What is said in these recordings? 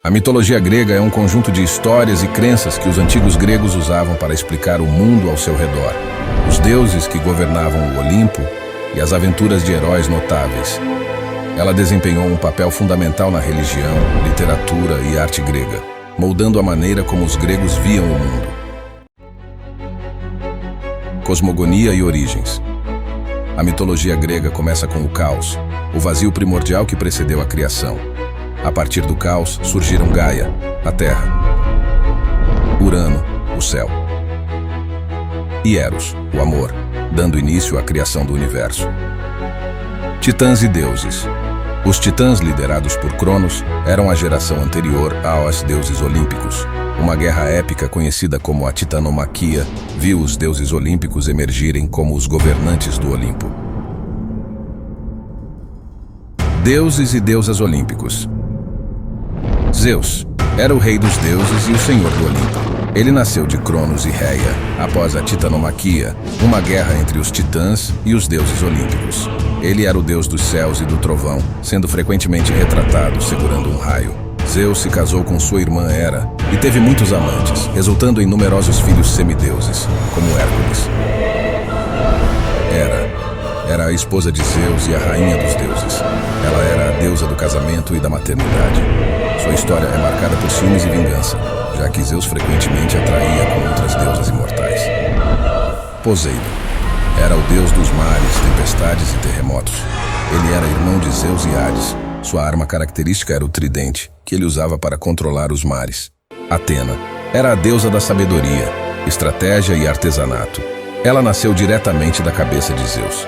A mitologia grega é um conjunto de histórias e crenças que os antigos gregos usavam para explicar o mundo ao seu redor, os deuses que governavam o Olimpo e as aventuras de heróis notáveis. Ela desempenhou um papel fundamental na religião, literatura e arte grega, moldando a maneira como os gregos viam o mundo. Cosmogonia e origens. A mitologia grega começa com o caos, o vazio primordial que precedeu a criação. A partir do caos surgiram Gaia, a terra, Urano, o céu, e Eros, o amor, dando início à criação do universo. Titãs e deuses. Os titãs, liderados por Cronos, eram a geração anterior aos deuses olímpicos. Uma guerra épica conhecida como a Titanomaquia viu os deuses olímpicos emergirem como os governantes do Olimpo. Deuses e deusas olímpicos. Zeus era o rei dos deuses e o senhor do Olimpo. Ele nasceu de Cronos e Reia, após a Titanomaquia, uma guerra entre os titãs e os deuses olímpicos. Ele era o deus dos céus e do trovão, sendo frequentemente retratado segurando um raio. Zeus se casou com sua irmã Hera e teve muitos amantes, resultando em numerosos filhos semideuses, como Hércules. Hera era a esposa de Zeus e a rainha dos deuses. Ela era a deusa do casamento e da maternidade. Sua história é marcada por ciúmes e vingança, já que Zeus frequentemente atraía com outras deusas imortais. Poseidon era o deus dos mares, tempestades e terremotos. Ele era irmão de Zeus e Hades. Sua arma característica era o tridente, que ele usava para controlar os mares. Atena era a deusa da sabedoria, estratégia e artesanato. Ela nasceu diretamente da cabeça de Zeus.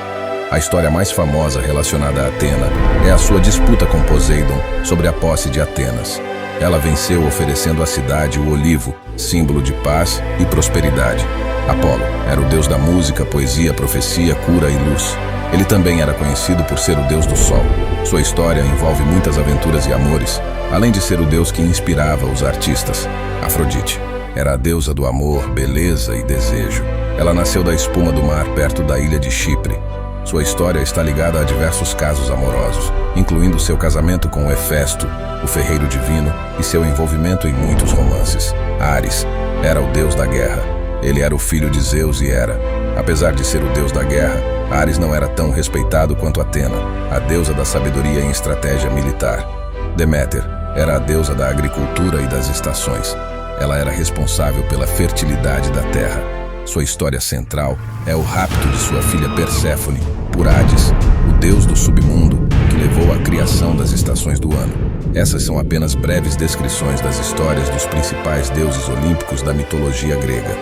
A história mais famosa relacionada a Atena é a sua disputa com Poseidon sobre a posse de Atenas. Ela venceu oferecendo à cidade o olivo, símbolo de paz e prosperidade. Apolo era o deus da música, poesia, profecia, cura e luz. Ele também era conhecido por ser o deus do sol. Sua história envolve muitas aventuras e amores, além de ser o deus que inspirava os artistas. Afrodite era a deusa do amor, beleza e desejo. Ela nasceu da espuma do mar perto da ilha de Chipre. Sua história está ligada a diversos casos amorosos, incluindo seu casamento com Hefesto, o ferreiro divino, e seu envolvimento em muitos romances. Ares era o deus da guerra. Ele era o filho de Zeus e Hera. Apesar de ser o deus da guerra, Ares não era tão respeitado quanto Atena, a deusa da sabedoria em estratégia militar. Deméter era a deusa da agricultura e das estações. Ela era responsável pela fertilidade da terra. Sua história central é o rapto de sua filha Perséfone por Hades, o deus do submundo, que levou à criação das estações do ano. Essas são apenas breves descrições das histórias dos principais deuses olímpicos da mitologia grega.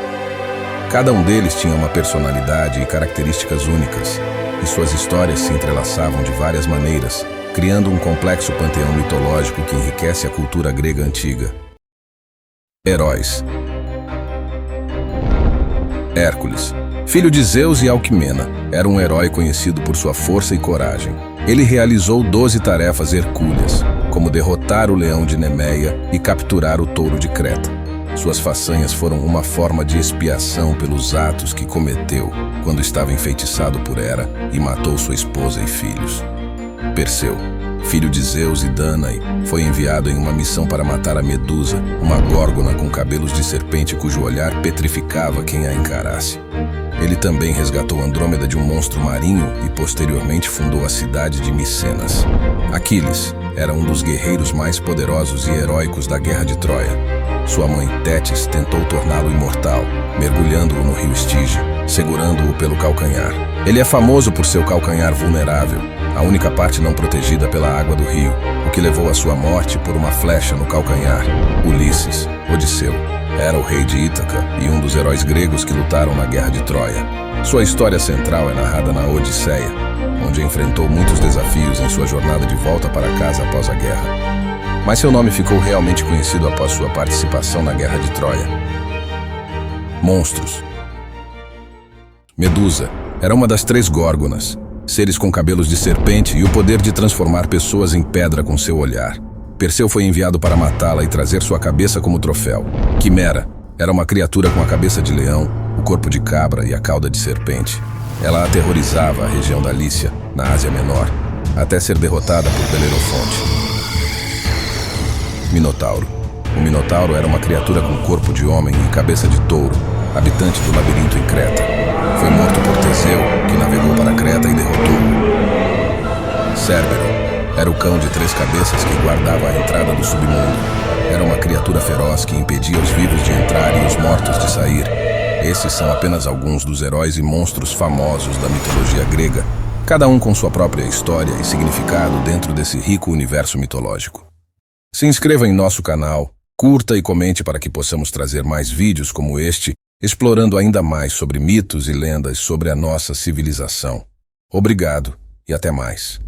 Cada um deles tinha uma personalidade e características únicas, e suas histórias se entrelaçavam de várias maneiras, criando um complexo panteão mitológico que enriquece a cultura grega antiga. Heróis. Hércules, filho de Zeus e Alquimena, era um herói conhecido por sua força e coragem. Ele realizou 12 tarefas hercúleas, como derrotar o leão de Nemeia e capturar o touro de Creta. Suas façanhas foram uma forma de expiação pelos atos que cometeu quando estava enfeitiçado por Hera e matou sua esposa e filhos. Perseu, filho de Zeus e Danae, foi enviado em uma missão para matar a Medusa, uma górgona com cabelos de serpente cujo olhar petrificava quem a encarasse. Ele também resgatou Andrômeda de um monstro marinho e posteriormente fundou a cidade de Micenas. Aquiles era um dos guerreiros mais poderosos e heróicos da Guerra de Troia. Sua mãe Tétis tentou torná-lo imortal, mergulhando-o no rio Estige, segurando-o pelo calcanhar. Ele é famoso por seu calcanhar vulnerável, a única parte não protegida pela água do rio, o que levou à sua morte por uma flecha no calcanhar. Ulisses, Odisseu, era o rei de Ítaca e um dos heróis gregos que lutaram na Guerra de Troia. Sua história central é narrada na Odisseia, onde enfrentou muitos desafios em sua jornada de volta para casa após a guerra. Mas seu nome ficou realmente conhecido após sua participação na Guerra de Troia. Monstros. Medusa era uma das 3 górgonas, seres com cabelos de serpente e o poder de transformar pessoas em pedra com seu olhar. Perseu foi enviado para matá-la e trazer sua cabeça como troféu. Quimera era uma criatura com a cabeça de leão, o corpo de cabra e a cauda de serpente. Ela aterrorizava a região da Lícia, na Ásia Menor, até ser derrotada por Belerofonte. Minotauro. O Minotauro era uma criatura com corpo de homem e cabeça de touro, habitante do labirinto em Creta. Foi morto por Teseu, que navegou para Creta e derrotou-o. Cérbero era o cão de 3 cabeças que guardava a entrada do submundo. Era uma criatura feroz que impedia os vivos de entrar e os mortos de sair. Esses são apenas alguns dos heróis e monstros famosos da mitologia grega, cada um com sua própria história e significado dentro desse rico universo mitológico. Se inscreva em nosso canal, curta e comente para que possamos trazer mais vídeos como este, explorando ainda mais sobre mitos e lendas sobre a nossa civilização. Obrigado e até mais.